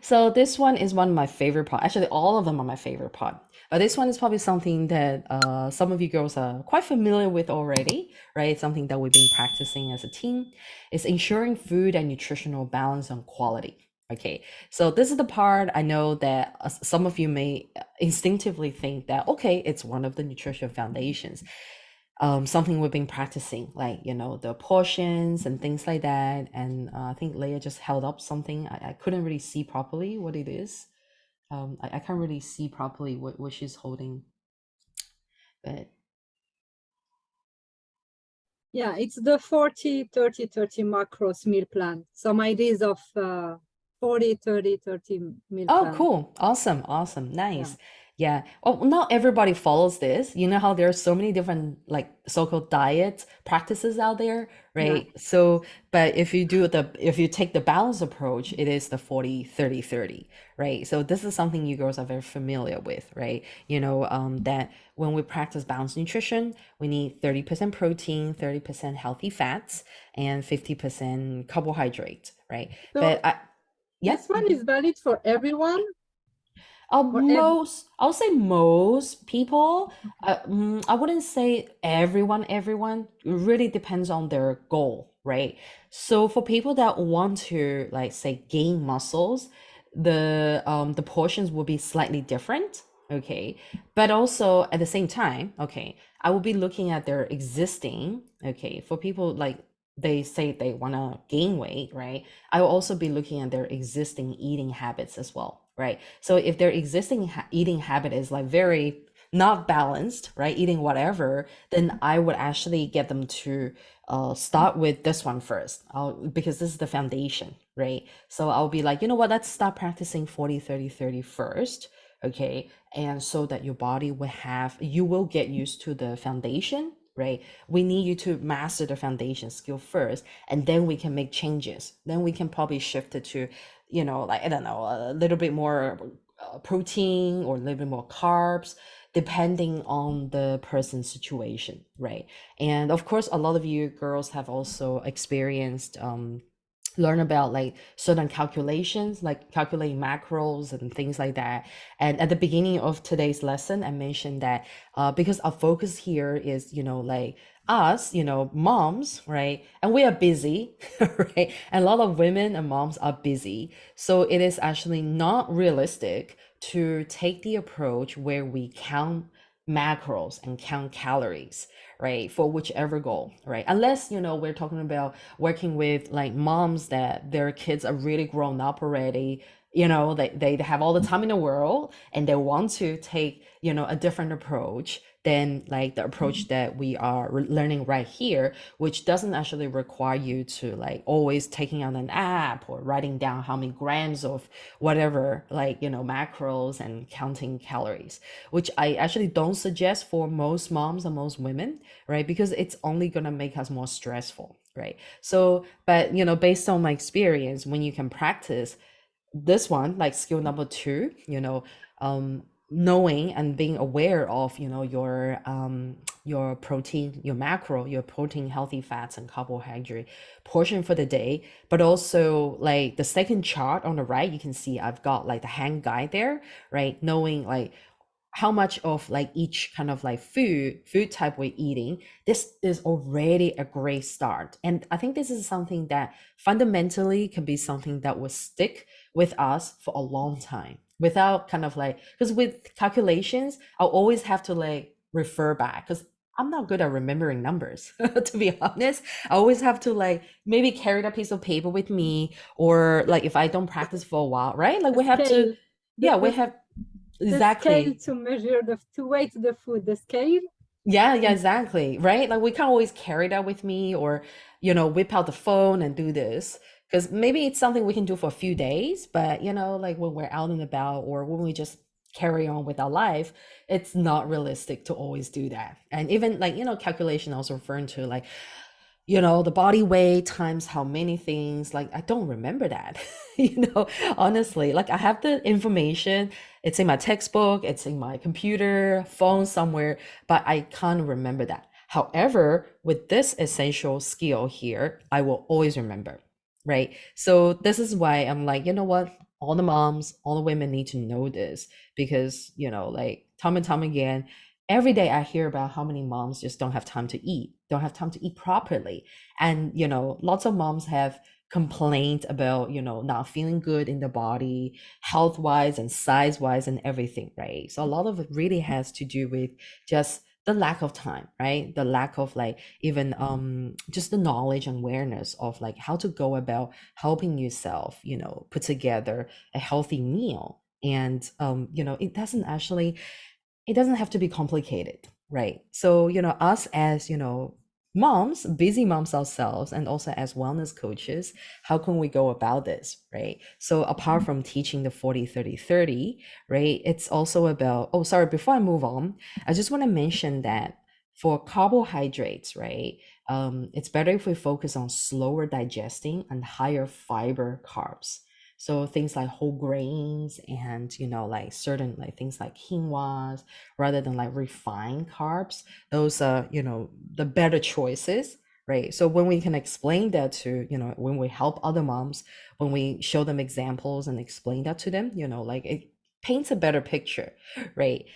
So this one is one of my favorite part. Actually, all of them are my favorite part. This one is probably something that some of you girls are quite familiar with already, right? Something that we've been practicing as a team is ensuring food and nutritional balance and quality. Okay, so this is the part I know that some of you may instinctively think that, okay, it's one of the nutrition foundations, something we've been practicing, like, the portions and things like that. And I think Leah just held up something. I couldn't really see properly what it is. I can't really see properly what she's holding, but Yeah, it's the 40-30-30 macros meal plan. Some ideas of 40-30-30 meal oh, plan. cool. Awesome. Awesome. Yeah. Nice. Yeah. Oh, not everybody follows this. You know how there are so many different like so-called diet practices out there, Yeah. right? So, but if you take the balance approach, it is the 40-30-30, right? So this is something you girls are very familiar with, right? That when we practice balanced nutrition, we need 30% protein, 30% healthy fats, and 50% carbohydrate, right? So But yeah. this one is valid for everyone or I would say most people. I wouldn't say everyone. It really depends on their goal, right? So for people that want to, like, say, gain muscles, the portions will be slightly different, okay? But also at the same time, okay, I will be looking at their existing, okay, for people like they say they want to gain weight, right? I will also be looking at their existing eating habits as well, right? So if their existing eating habit is like very not balanced, right, eating whatever, then I would actually get them to start with this one first, because this is the foundation, right? So I'll be like, you know what, let's start practicing 40-30-30 first, okay? And so that your body will you will get used to the foundation, right? We need you to master the foundation skill first, and then we can make changes. Then we can probably shift it to, like, I don't know, a little bit more protein or a little bit more carbs, depending on the person's situation, right? And of course, a lot of you girls have also experienced learn about like certain calculations, like calculating macros and things like that. And at the beginning of today's lesson, I mentioned that because our focus here is, like us, moms, right? And we are busy, right? And a lot of women and moms are busy. So it is actually not realistic to take the approach where we count macros and count calories, right, for whichever goal, right? Unless, we're talking about working with like moms that their kids are really grown up already, they have all the time in the world and they want to take, a different approach than like the approach that we are learning right here, which doesn't actually require you to like always taking on an app or writing down how many grams of whatever, like, macros and counting calories, which I actually don't suggest for most moms and most women, right? Because it's only going to make us more stressful, right? So, but, based on my experience, when you can practice this one, like skill number two, knowing and being aware of, your protein, your macro, your protein, healthy fats, and carbohydrate portion for the day. But also, like the second chart on the right, you can see I've got like the hand guide there, right? Knowing like how much of like each kind of like food type we're eating. This is already a great start, and I think this is something that fundamentally can be something that will stick with us for a long time without kind of like, because with calculations I'll always have to like refer back, because I'm not good at remembering numbers to be honest. I always have to like maybe carry that piece of paper with me, or like if I don't practice for a while, right, like the we have to, scale, the, yeah, we the, have, the scale exactly. to measure to weight the food, the scale. Yeah, yeah, And exactly. Right? Like we can't always carry that with me, or, whip out the phone and do this. Because maybe it's something we can do for a few days, but, like when we're out and about or when we just carry on with our life, it's not realistic to always do that. And even like, calculation also referring to like, the body weight times how many things, like I don't remember that. Honestly, like I have the information, it's in my textbook, it's in my computer phone somewhere, but I can't remember that. However, with this essential skill here, I will always remember, right? So this is why I'm like, you know what, all the moms, all the women need to know this, because, like time and time again, every day I hear about how many moms just don't have time to eat, don't have time to eat properly. And, lots of moms have complained about, not feeling good in the body, health wise and size wise and everything, right? So a lot of it really has to do with just the lack of time, right? The lack of like even just the knowledge and awareness of like how to go about helping yourself, put together a healthy meal. And it doesn't have to be complicated, right? So, us as, moms, busy moms ourselves, and also as wellness coaches, how can we go about this, right? So, apart from teaching the 40-30-30, right, it's also about, oh, sorry, before I move on, I just want to mention that for carbohydrates, right, it's better if we focus on slower digesting and higher fiber carbs. So things like whole grains and, like certain like things like quinoa, rather than like refined carbs, those are, the better choices, right? So when we can explain that to, when we help other moms, when we show them examples and explain that to them, like it paints a better picture, right?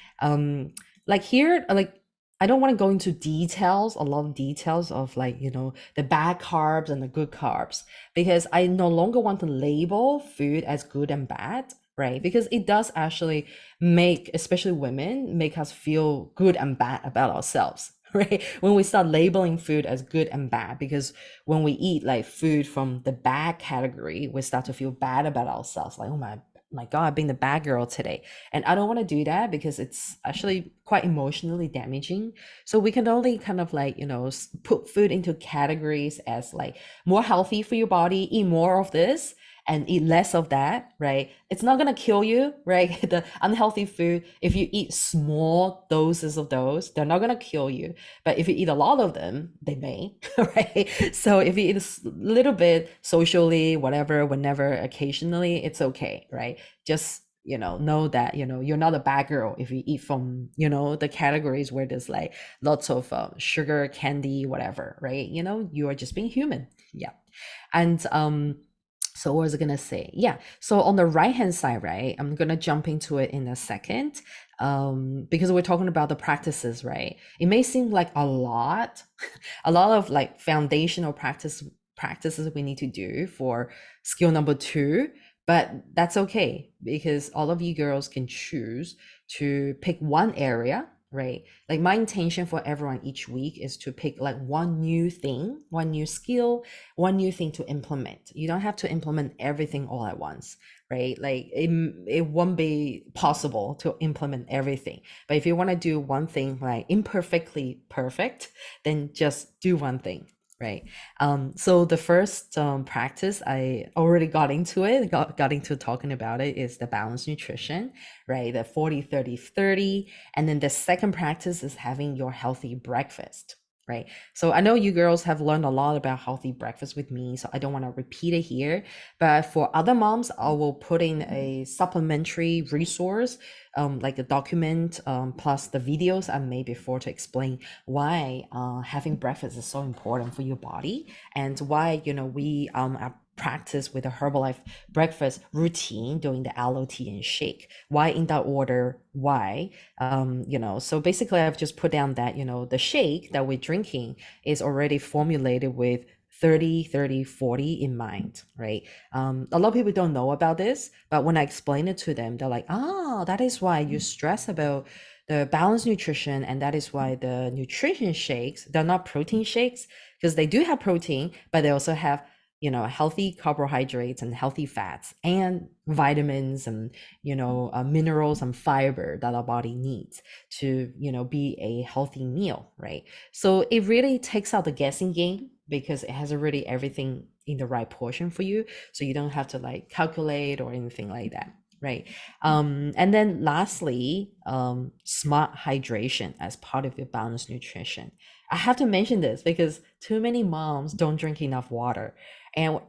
Like here, like I don't want to go into details, a lot of details of like, the bad carbs and the good carbs, because I no longer want to label food as good and bad, right? Because it does actually make, especially women, make us feel good and bad about ourselves, right? When we start labeling food as good and bad, because when we eat like food from the bad category, we start to feel bad about ourselves, like, oh my God, I've been the bad girl today. And I don't want to do that because it's actually quite emotionally damaging. So we can only kind of like, put food into categories as like more healthy for your body, eat more of this and eat less of that, right? It's not going to kill you, right? The unhealthy food, if you eat small doses of those, they're not going to kill you. But if you eat a lot of them, they may, right? So if you eat a little bit socially, whatever, whenever, occasionally, it's okay, right? Just know that you're not a bad girl if you eat from the categories where there's like lots of sugar, candy, whatever, right? You are just being human. Yeah. And so what was I gonna say? Yeah. So on the right hand side, right? I'm gonna jump into it in a second. Because we're talking about the practices, right? It may seem like a lot of like foundational practices we need to do for skill number 2, but that's okay because all of you girls can choose to pick one area, right? Like my intention for everyone each week is to pick like one new thing, one new skill, one new thing to implement. You don't have to implement everything all at once, right? Like it won't be possible to implement everything. But if you want to do one thing like imperfectly perfect, then just do one thing, right? So the first practice, I already got into it, got into talking about it, is the balanced nutrition, right? The 40-30-30. And then the second practice is having your healthy breakfast, right? So I know you girls have learned a lot about healthy breakfast with me, so I don't want to repeat it here. But for other moms, I will put in a supplementary resource, like a document, plus the videos I made before to explain why having breakfast is so important for your body, and why we are practice with a Herbalife breakfast routine doing the aloe tea and shake. Why in that order? Why? So basically I've just put down that the shake that we're drinking is already formulated with 30-30-40 in mind, right? A lot of people don't know about this, but when I explain it to them, they're like, that is why you stress about the balanced nutrition, and that is why the nutrition shakes, they're not protein shakes, because they do have protein, but they also have healthy carbohydrates and healthy fats and vitamins and minerals and fiber that our body needs to be a healthy meal, right? So it really takes out the guessing game because it has already everything in the right portion for you, so you don't have to like calculate or anything like that, right? And then lastly, smart hydration as part of your balanced nutrition. I have to mention this because too many moms don't drink enough water. And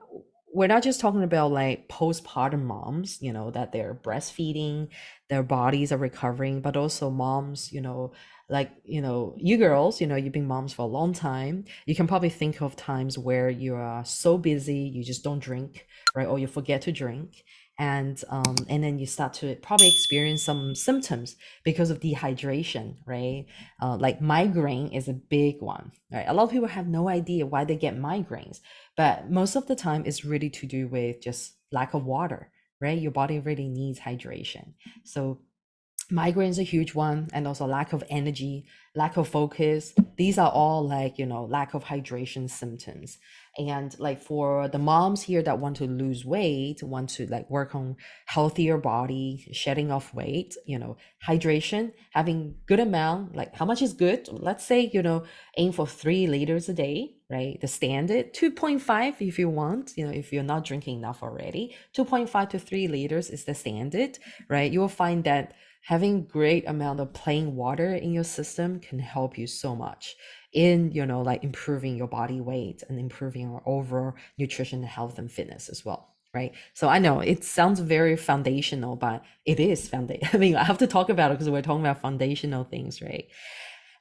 we're not just talking about like postpartum moms, that they're breastfeeding, their bodies are recovering, but also moms, like, you girls, you've been moms for a long time. You can probably think of times where you are so busy, you just don't drink, right? Or you forget to drink. and then you start to probably experience some symptoms because of dehydration, right? Like migraine is a big one, right? A lot of people have no idea why they get migraines, but most of the time it's really to do with just lack of water, right? Your body really needs hydration. So migraine's a huge one, and also lack of energy, lack of focus. These are all like, lack of hydration symptoms. And like for the moms here that want to lose weight, want to like work on healthier body, shedding off weight, hydration, having good amount, like how much is good? Let's say, aim for 3 liters a day, right? The standard 2.5 if you want, if you're not drinking enough already, 2.5 to 3 liters is the standard, right? You will find that having great amount of plain water in your system can help you so much in, like improving your body weight and improving your overall nutrition, health, and fitness as well, right? So I know it sounds very foundational, but it is foundational. I mean, I have to talk about it because we're talking about foundational things, right?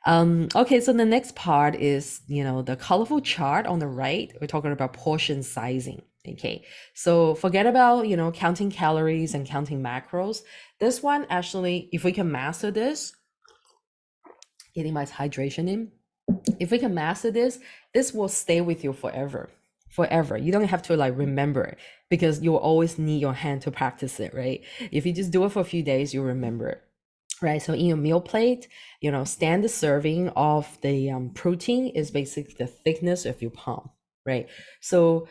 Okay, so the next part is, the colorful chart on the right. We're talking about portion sizing. Okay, so forget about, counting calories and counting macros. This one, actually, if we can master this, getting my hydration in, if we can master this will stay with you forever. Forever. You don't have to like remember it because you'll always need your hand to practice it, right? If you just do it for a few days, you'll remember it. Right, so in your meal plate, standard serving of the protein is basically the thickness of your palm, right? So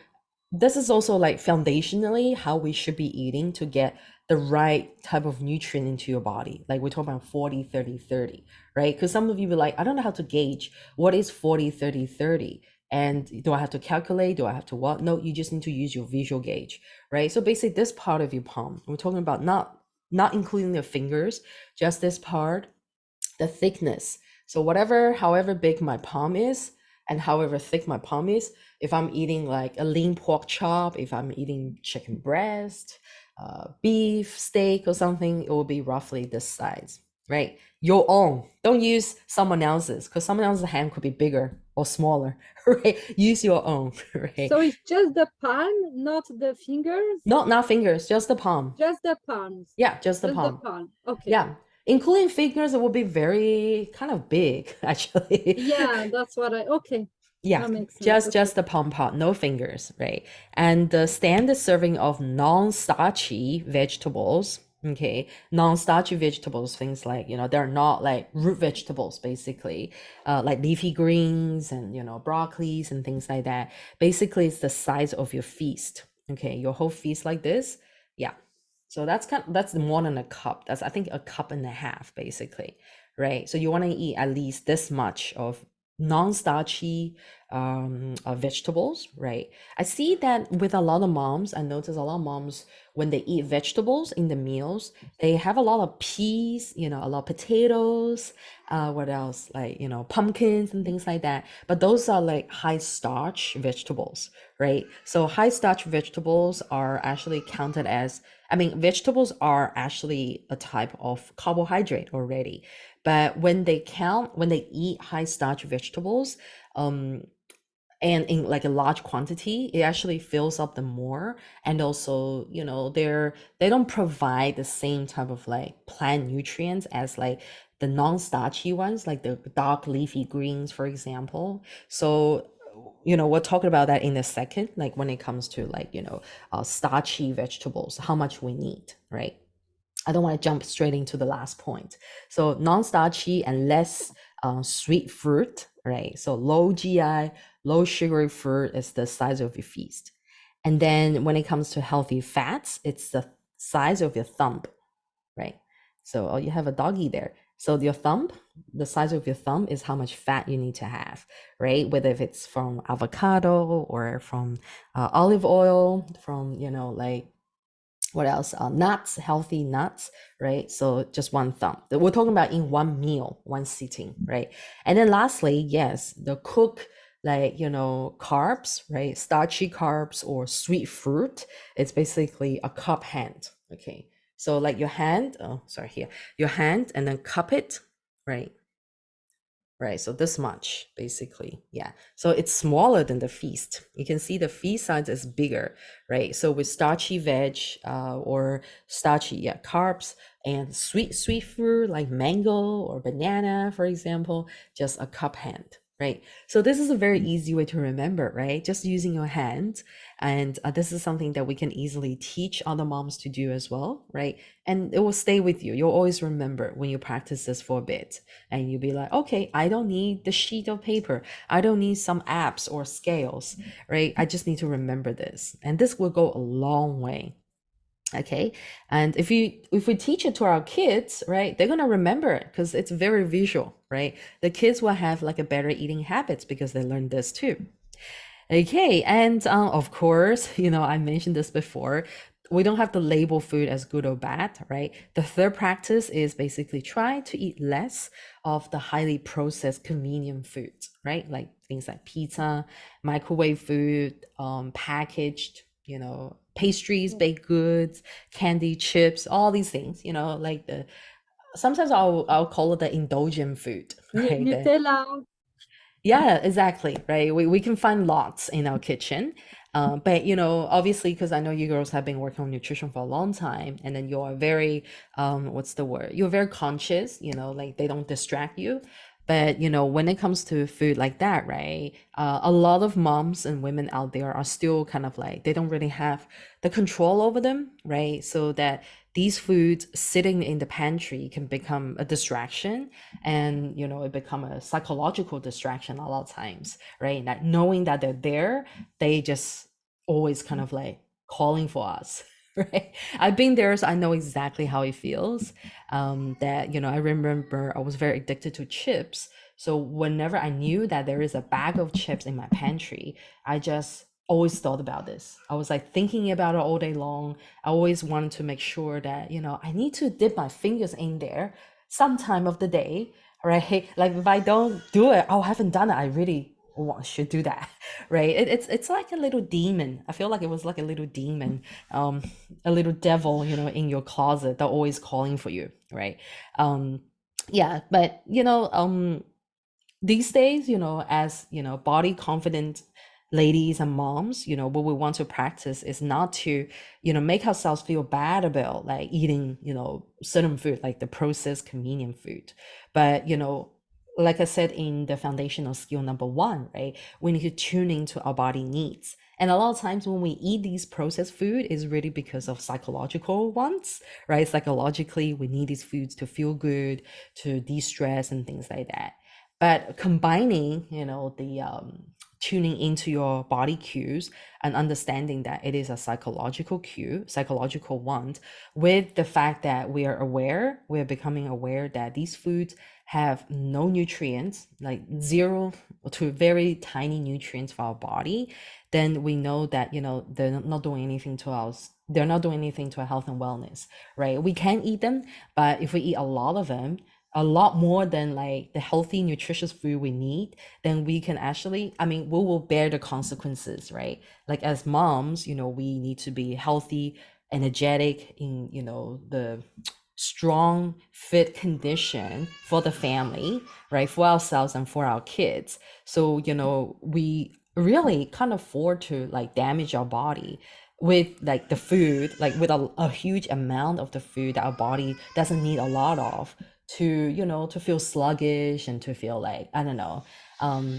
this is also like foundationally how we should be eating to get the right type of nutrient into your body. Like we're talking about 40, 30, 30, right? Because some of you be like, I don't know how to gauge what is 40, 30, 30. And do I have to calculate? Do I have to what? No, you just need to use your visual gauge, right? So basically this part of your palm, we're talking about not including the fingers, just this part, the thickness. So whatever, however big my palm is and however thick my palm is, if I'm eating like a lean pork chop, if I'm eating chicken breast, beef, steak or something, it will be roughly this size, right? Your own. Don't use someone else's because someone else's hand could be bigger or smaller, right? Use your own, right? So it's just the palm, not the fingers? Not fingers, just the palm. Just the palms. Yeah, just the Just the palm. palm. Okay. Yeah, including figures, it will be very kind of big, actually. Yeah, that's what okay. Yeah, That makes sense. just Okay. the palm part, no fingers, right? And the standard serving of non-starchy vegetables, okay, non-starchy vegetables, things like, they're not like root vegetables, basically, like leafy greens and, broccolis and things like that. Basically, it's the size of your feast, okay? Your whole feast like this, yeah. So that's more than a cup. That's I think a cup and a half, basically, right? So you want to eat at least this much of non-starchy vegetables, right? I see that with a lot of moms. I notice a lot of moms when they eat vegetables in the meals, they have a lot of peas, a lot of potatoes, what else? Like, pumpkins and things like that. But those are like high starch vegetables, right? So high starch vegetables are actually counted as, I mean, vegetables are actually a type of carbohydrate already. But when they eat high starch vegetables, um, and in like a large quantity, it actually fills up them more. And also, they don't provide the same type of like plant nutrients as like the non-starchy ones, like the dark leafy greens, for example. So, we'll talk about that in a second, like when it comes to like, starchy vegetables, how much we need, right? I don't want to jump straight into the last point. So non-starchy and less sweet fruit, right? So low GI, low sugary fruit is the size of your feast. And then when it comes to healthy fats, it's the size of your thumb, right? So you have a doggy there. So your thumb, the size of your thumb is how much fat you need to have, right? Whether if it's from avocado or from olive oil, from, like what else? Nuts, healthy nuts, right? So just one thumb. We're talking about in one meal, one sitting, right? And then lastly, yes, the cook like carbs, right? Starchy carbs or sweet fruit. It's basically a cup hand. Okay. So like your hand, oh sorry, here, your hand and then cup it, right? right? So this much, basically. Yeah. So it's smaller than the feast. You can see the feast size is bigger, right? So with starchy veg or starchy, yeah, carbs and sweet fruit like mango or banana, for example, just a cup hand. Right. So this is a very easy way to remember, right? Just using your hand. And this is something that we can easily teach other moms to do as well, right? And it will stay with you. You'll always remember when you practice this for a bit and you'll be like, okay, I don't need the sheet of paper. I don't need some apps or scales, right? I just need to remember this. And this will go a long way. Okay. And if we teach it to our kids, right, they're gonna remember it because it's very visual, right? The kids will have like a better eating habits because they learned this too. Okay, and of course, I mentioned this before. We don't have to label food as good or bad, right? The third practice is basically try to eat less of the highly processed, convenient foods, right? Like things like pizza, microwave food, packaged, pastries, baked goods, candy, chips, all these things, like sometimes I'll call it the indulgent food, right? Nutella. Yeah, exactly. Right. We can find lots in our kitchen. But obviously, because I know you girls have been working on nutrition for a long time, and then you're very, what's the word? You're very conscious, like they don't distract you. But when it comes to food like that, right? A lot of moms and women out there are still kind of like they don't really have the control over them, right? So that these foods sitting in the pantry can become a distraction, and it become a psychological distraction a lot of times, right? Like knowing that they're there, they just always kind of like calling for us. Right. I've been there, so I know exactly how it feels. That I remember I was very addicted to chips. So whenever I knew that there is a bag of chips in my pantry, I just always thought about this. I was like thinking about it all day long. I always wanted to make sure that I need to dip my fingers in there some time of the day, right? Like if I don't do it, oh, I haven't done it. I really should do that, right? It's like a little demon. I feel like it was like a little demon, a little devil, in your closet that always calling for you, right? Um, yeah, but these days, as body confident ladies and moms, what we want to practice is not to, make ourselves feel bad about like eating, certain food, like the processed convenient food. But, like I said in the foundational skill number one, right? We need to tune into our body needs. And a lot of times when we eat these processed food is really because of psychological ones, right? Psychologically, we need these foods to feel good, to de-stress and things like that. But combining, the tuning into your body cues and understanding that it is a psychological cue, psychological want, with the fact that we're becoming aware that these foods have no nutrients, like zero to very tiny nutrients for our body, then we know that, they're not doing anything to us. They're not doing anything to our health and wellness, right? We can eat them, but if we eat a lot of them, a lot more than like the healthy nutritious food we need, then we can actually, I mean, we will bear the consequences, right? Like as moms, we need to be healthy, energetic, in the strong fit condition for the family, right? For ourselves and for our kids. So we really can't afford to like damage our body with like the food, like with a huge amount of the food that our body doesn't need a lot of, to to feel sluggish and to feel like, I don't know,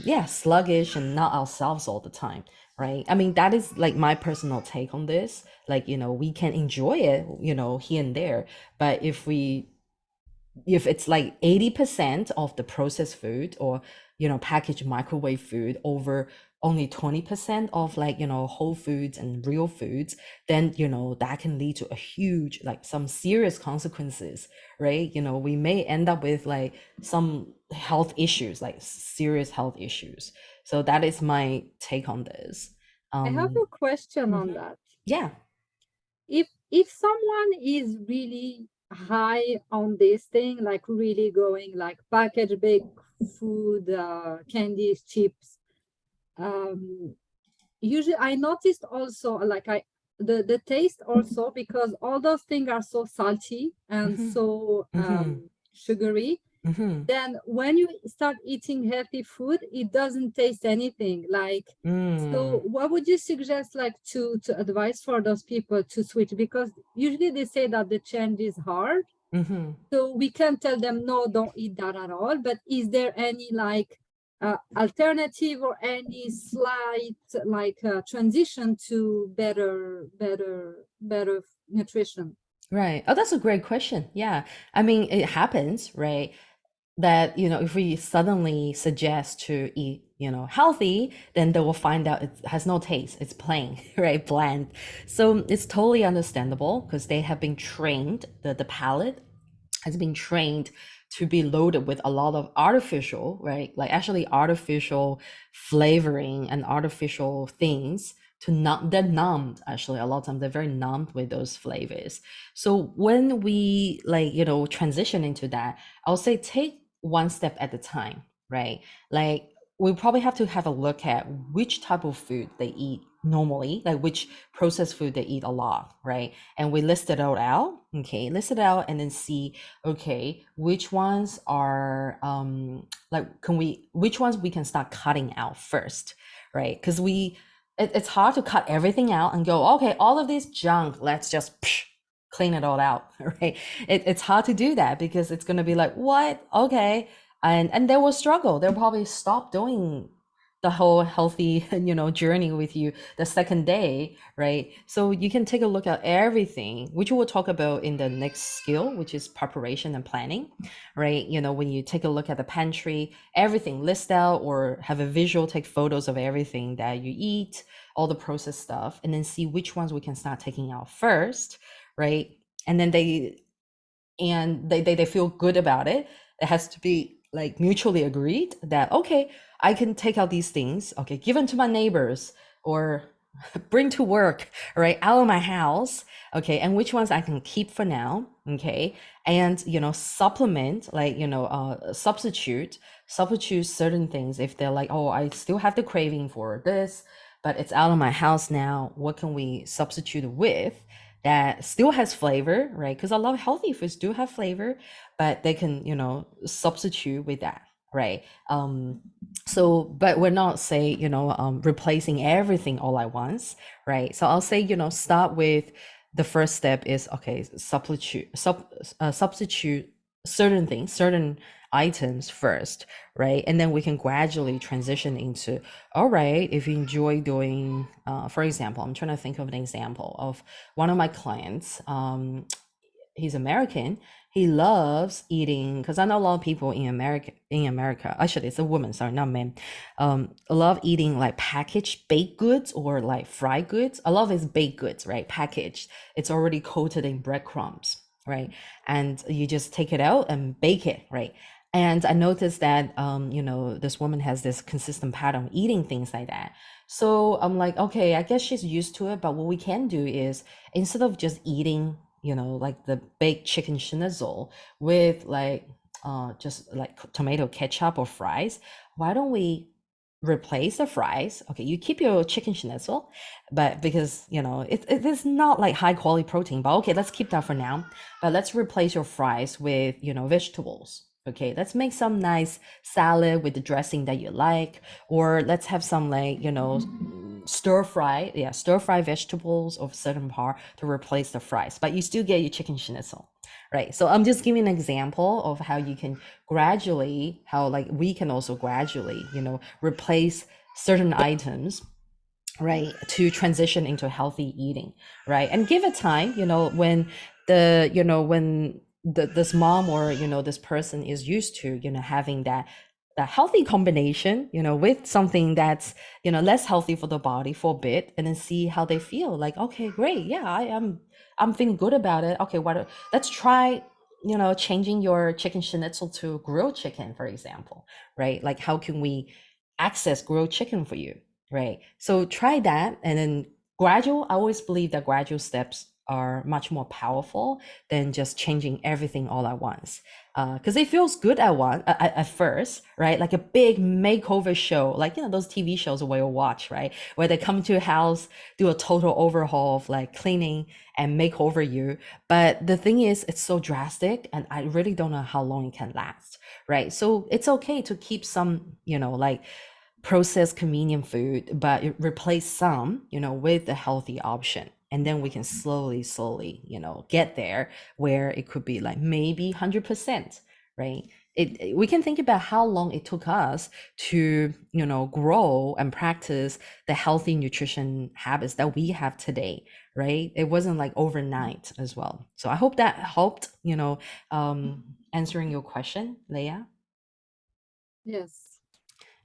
yeah, sluggish and not ourselves all the time, right? I mean, that is like my personal take on this. Like, we can enjoy it, here and there, but if it's like 80% of the processed food or packaged microwave food over only 20% of like whole foods and real foods, then that can lead to a huge, like some serious consequences, right? We may end up with like some health issues, like serious health issues. So that is my take on this. I have a question on Mhm. that. Yeah. If someone is really high on this thing, like really going like packaged baked food, candies, chips, um, usually I noticed also like the taste also, because all those things are so salty and Hmm. so Hmm. sugary. Mm-hmm. Then when you start eating healthy food, it doesn't taste anything like. So Mm. what would you suggest, like, to advise for those people to switch? Because usually they say that the change is hard, Mm-hmm. so we can't tell them no, don't eat that at all. But is there any like alternative or any slight like transition to better nutrition? Right. Oh, that's a great question. Yeah. I mean, it happens, right? That, if we suddenly suggest to eat, healthy, then they will find out it has no taste. It's plain, right? Bland. So it's totally understandable because they have been trained, the palate has been trained to be loaded with a lot of artificial, right? Like actually artificial flavoring and artificial things to numb, they're numbed actually a lot of times they're very numbed with those flavors. So when we like, transition into that, I'll say take one step at a time, right? Like we probably have to have a look at which type of food they eat normally, like which processed food they eat a lot, right? And we list it all out, okay, list it out and then see, okay, which ones are like which ones we can start cutting out first, right? Because it's hard to cut everything out and go, okay, all of this junk, let's just clean it all out, right? It's hard to do that because it's going to be like, what? Okay. And they will struggle. They'll probably stop doing the whole healthy, journey with you the second day, right? So you can take a look at everything, which we'll talk about in the next skill, which is preparation and planning, right? When you take a look at the pantry, everything list out or have a visual, take photos of everything that you eat, all the processed stuff, and then see which ones we can start taking out first, right? And then they feel good about it. It has to be like mutually agreed that, okay, I can take out these things, okay, give them to my neighbors or bring to work, right, out of my house, okay, and which ones I can keep for now, okay, and supplement, like substitute certain things if they're like, oh, I still have the craving for this, but it's out of my house now. What can we substitute with that still has flavor, right? Because a lot of healthy foods do have flavor, but they can, substitute with that, right? So, but we're not say, replacing everything all at once, right? So I'll say, start with the first step is, okay, substitute certain things, certain items first, right? And then we can gradually transition into, all right, if you enjoy doing, for example, I'm trying to think of an example of one of my clients. He's American. He loves eating because I know a lot of people in America. Actually, it's a woman. Sorry, not men. Love eating like packaged baked goods or like fried goods. A lot of it's baked goods, right? Packaged. It's already coated in breadcrumbs, right? And you just take it out and bake it, right? And I noticed that this woman has this consistent pattern of eating things like that. So I'm like, okay, I guess she's used to it. But what we can do is instead of just eating like the baked chicken schnitzel with like just like tomato ketchup or fries, why don't we replace the fries? Okay, you keep your chicken schnitzel, but because it is not like high quality protein, but okay, let's keep that for now. But let's replace your fries with vegetables. Okay, let's make some nice salad with the dressing that you like, or let's have some like stir fry vegetables of certain part to replace the fries, but you still get your chicken schnitzel, right? So I'm just giving an example of how you can gradually, how like we can also gradually replace certain items, right, to transition into healthy eating, right? And give it time, when this mom or this person is used to having that healthy combination with something that's less healthy for the body for a bit, and then see how they feel. Like, okay, great, yeah, I'm feeling good about it. Okay, let's try changing your chicken schnitzel to grilled chicken, for example, right? Like, how can we access grilled chicken for you, right? So try that, and then gradual. I always believe that gradual steps are much more powerful than just changing everything all at once. Because it feels good at first, right? Like a big makeover show, like those TV shows where you watch, right? Where they come to your house, do a total overhaul of like cleaning and make over you. But the thing is, it's so drastic, and I really don't know how long it can last, right? So it's okay to keep some, like processed convenient food, but replace some, with a healthy option. And then we can slowly, get there where it could be like maybe 100%, right? We can think about how long it took us to, grow and practice the healthy nutrition habits that we have today, right? It wasn't like overnight as well. So I hope that helped, answering your question, Leah. Yes.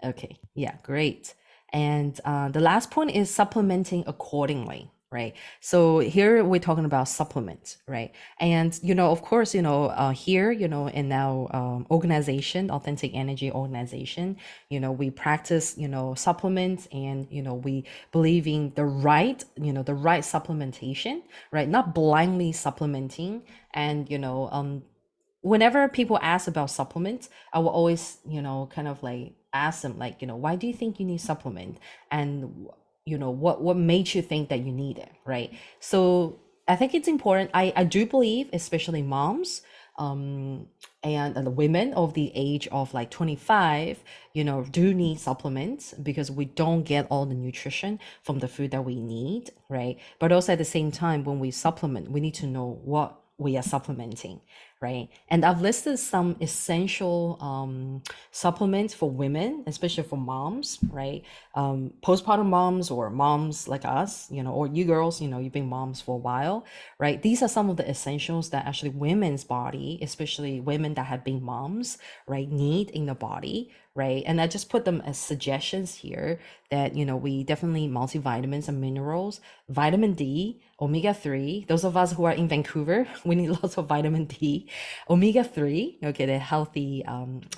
Okay, yeah, great. And the last point is supplementing accordingly, right? So here we're talking about supplements, right? And of course, here, in our organization, Authentic Energy Organization, we practice, supplements, and we believe in the right supplementation, right? Not blindly supplementing, and whenever people ask about supplements, I will always, kind of like ask them, like, why do you think you need supplement? And, what made you think that you need it, right? So I think it's important. I do believe, especially moms, um, and the women of the age of like 25, do need supplements because we don't get all the nutrition from the food that we need, right? But also at the same time, when we supplement, we need to know what we are supplementing, right? And I've listed some essential supplements for women, especially for moms, right? Postpartum moms or moms like us, or you girls, you've been moms for a while, right? These are some of the essentials that actually women's body, especially women that have been moms, right, need in the body, right? And I just put them as suggestions here that, we definitely multivitamins and minerals, vitamin D, omega-3. Those of us who are in Vancouver, we need lots of vitamin D, omega-3, okay, the healthy,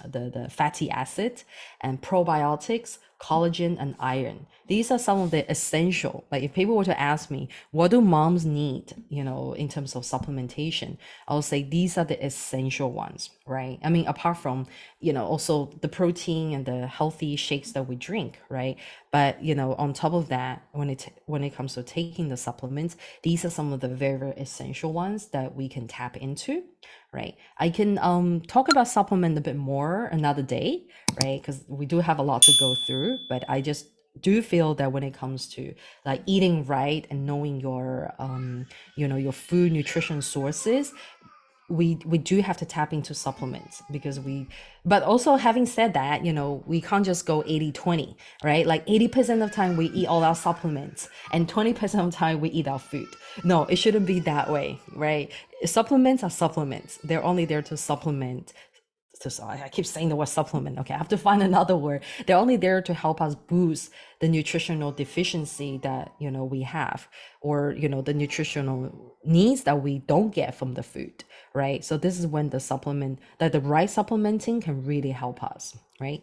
the fatty acid, and probiotics, collagen, and iron. These are some of the essential. Like if people were to ask me, what do moms need, in terms of supplementation, I'll say these are the essential ones, right? I mean, apart from, also the protein and the healthy shakes that we drink, right? But on top of that, when it comes to taking the supplements, these are some of the very, very essential ones that we can tap into, right? I can talk about supplement a bit more another day, right? Because we do have a lot to go through, but I just do feel that when it comes to like eating right and knowing your your food nutrition sources, we do have to tap into supplements because but also having said that, we can't just go 80-20, right? Like 80% of the time we eat all our supplements and 20% of the time we eat our food. No, it shouldn't be that way, right? Supplements are supplements. They're only there to supplement. So I keep saying the word supplement. Okay, I have to find another word. They're only there to help us boost the nutritional deficiency that we have, or the nutritional needs that we don't get from the food, right? So this is when the right supplementing can really help us, right?